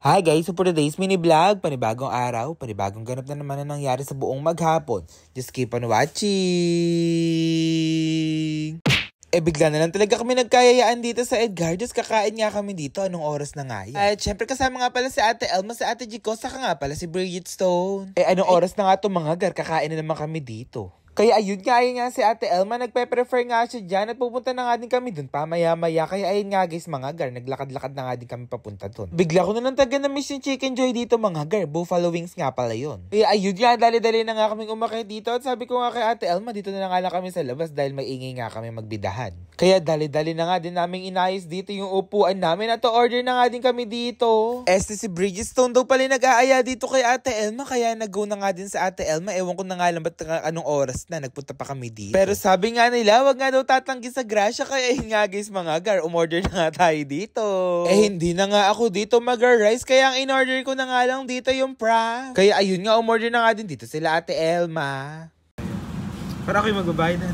Hi guys, so for today's mini vlog, panibagong araw, panibagong ganap na naman na nangyari sa buong maghapon. Just keep on watching! Bigla na lang talaga kami nagkayayaan dito sa Edgar. Just kakain nga kami dito. Anong oras na nga yan? At syempre kasama nga pala si Ate Elma, si Ate Jico, saka nga pala si Bridget Stone. Anong oras na nga to mga gar? Kakain na naman kami dito. Kaya ayun nga si Ate Elma, nagpe-prefer nga siya dyan at pupunta na nga din kami dun pamaya-maya. Kaya ayun nga guys mga gar, naglakad-lakad na nga din kami papunta dun. Bigla ko na lang taga na miss yung Chicken Joy dito mga gar, Buffalo Wings nga pala yun. Kaya ayun nga, dali-dali na nga kaming umakit dito at sabi ko nga kay Ate Elma, dito na nga lang kami sa labas dahil maingay nga kami magbidahan. Kaya dali-dali na nga din naming inayos dito yung upuan namin at order na nga din kami dito. Si Bridget Stone daw pala nag-aaya dito kay Ate Elma, kaya nag-go na nga din sa Ate Elma. Ewan ko na nga lang ba't anong oras na nagpunta pa kami dito. Pero sabi nga nila, wag nga daw tatanggi sa grasya, kaya nga guys mga gar, umorder na nga tayo dito. Hindi na nga ako dito mag-rice, kaya ang in-order ko na nga lang dito yung pra. Kaya ayun nga, umorder na nga din dito sila Ate Elma. Para ako'y magbabayad na.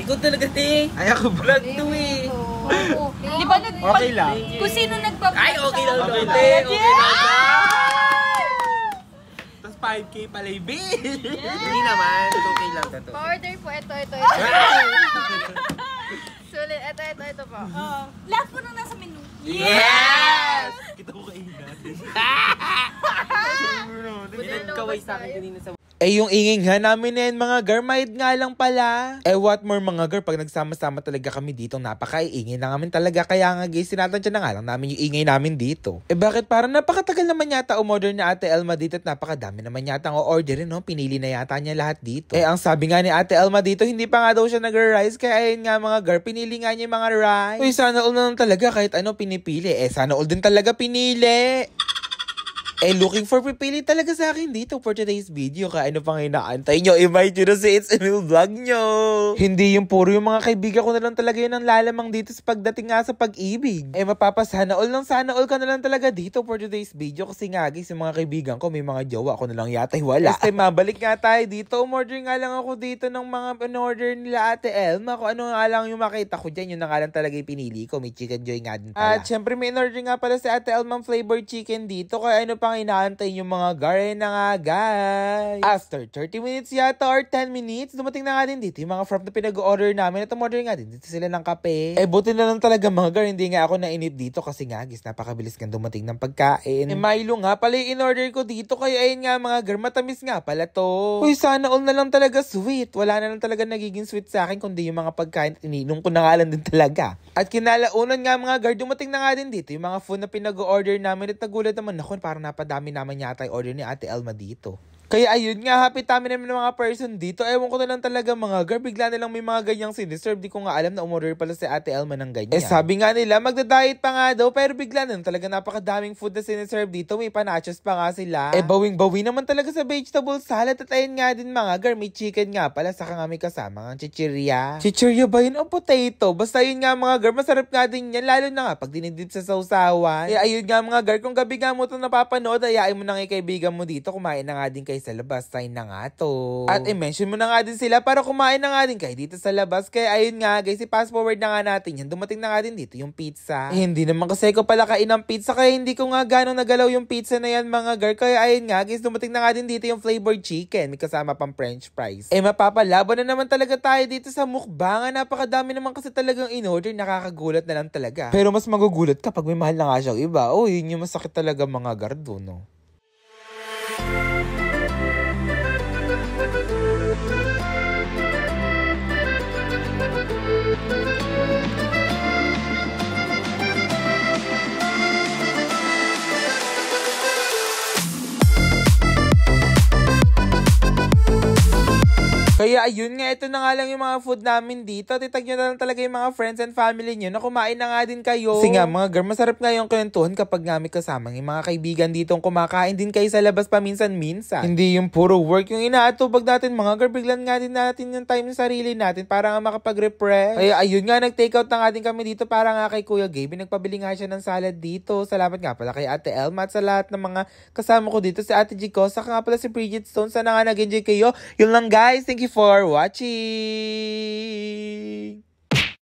Ikaw talaga, te. Ay, ako vlog to eh. Di ba Okay lang. Kung sino nagbablog Ay, okay lang. Okay lang. Okay lang. Tapos 5K pala yung bill. Hindi naman. Okay lang to. Pa-order po, ito. Sulit, ito po. Lahat po nang nasa menu. Yes! Kita ko kainin natin. Pinagkaway sa akin kanina sa... Yung ingay nga namin na yan mga gar, mahid nga lang pala. What more mga gar, pag nagsama-sama talaga kami dito, napaka-iingay na namin talaga. Kaya nga guys, sinatansya na nga lang namin yung ingay namin dito. Bakit parang napakatagal naman yata umorder ni Ate Elma dito at napakadami naman yata ang o-orderin, no? Pinili na yata niya lahat dito. Ang sabi nga ni Ate Elma dito, hindi pa nga daw siya nag-rice, kaya ayun nga mga gar, pinili nga niya yung mga rice. Uy, sana all na lang talaga kahit ano pinipili. Sana all din talaga pinili. Looking for pipili talaga sa akin dito for today's video. Kaya ano pang inaantay nyo? I-invite nyo na si It's Emil Vlog nyo. Hindi yung puro yung mga kaibigan ko na lang talaga yun ang lalamang dito sa pagdating nga sa pag-ibig. Mapapasana all ng sana all ka na lang talaga dito for today's video. Kasi nga guys, yung mga kaibigan ko may mga jowa. Ako na lang yata wala. Kasi mabalik nga tayo dito. Umorder nga lang ako dito ng mga in-order nila Ate Elma. Kung ano nga lang yung makita ko dyan, yun na nga lang talaga yung pinili ko. May Chicken Joy nga din pala. At syempre may in-order nga pala si Ate Elma flavored chicken dito. Kaya ano pang inaantay yung mga gare na nga guys. After 30 minutes yata or 10 minutes, dumating na nga din dito yung mga from na pinag-order namin at umorder nga din dito sila ng kape. Buti na lang talaga mga gar, hindi nga ako nainip dito kasi nga guys, napakabilis nga dumating ng pagkain. Milo nga pala yung in-order ko dito, kaya ayun nga mga gar, matamis nga pala to. Uy, sana all na lang talaga sweet. Wala na lang talaga nagiging sweet sa akin kundi yung mga pagkain at ininom ko na nga lang din talaga. At kinalaunan nga mga gar, dumating na nga din dito yung mga food na pinag-order namin at nagulat naman ako, parang napadami naman yata yung order ni Ate Elma dito. Kaya ayun nga, happy tummy namin ng mga person dito. Ewan ko na lang talaga mga gar, bigla na lang may mga ganyang siniserve. Di ko nga alam na umorder pala si Ate Elma ng ganyan. Sabi nga nila, magda-diet pa nga daw, pero bigla na lang talaga napakadaming food na siniserve dito. May panachos pa nga sila. Bawing-bawi naman talaga sa vegetable salad. At ayun nga din mga gar, may chicken nga pala, saka nga may kasama ng chichirya. Chichirya ba yun o potato? Basta yun nga mga gar, masarap nga din yan, lalo na nga pag dinidip sa sausawan. Ayun nga mga gar, kung gabi nga mo ito napapanood, ayain mo na kay kaibigan mo dito, kumain na nga din kayo sa labas, sign na nga to. At i-mention mo na nga din sila para kumain na nga din kayo dito sa labas. Kaya ayun nga guys, i-fast forward na nga natin yan. Dumating na nga din dito yung pizza. Hindi naman kasi ko pala kain ng pizza, kaya hindi ko nga gano'ng nagalaw yung pizza na yan mga gar. Kaya ayun nga guys, dumating na nga din dito yung flavored chicken. May kasama pang french fries. Mapapalaban na naman talaga tayo dito sa mukbangan. Napakadami naman kasi talagang in-order, nakakagulat na lang talaga. Pero mas magugulat kapag may mahal na nga siyang iba. Yun yung masakit talaga mga gar doon, no? Kaya ayun nga, ito na nga lang yung mga food namin dito. Titag nyo na lang talaga yung mga friends and family nyo na kumain na nga din kayo. Kasi nga mga gar, masarap nga yung kwentuhan kapag nga may kasama yung mga kaibigan dito kumakain din kayo sa labas paminsan-minsan. Hindi yung puro work yung inaatubag natin mga gar, biglan nga din natin yung time sa sarili natin para nga makapag-refresh. Kaya ayun nga, nag-takeout na nga din kami dito para nga kay Kuya Gabe. Nagpabili nga siya ng salad dito. Salamat nga pala kay Ate Elma at sa lahat ng mga kasama ko dito, si Ate Jico, saka nga pala si Bridget Stone. Sana nga nag-enjoy kayo. Yun lang guys, thank you for watching.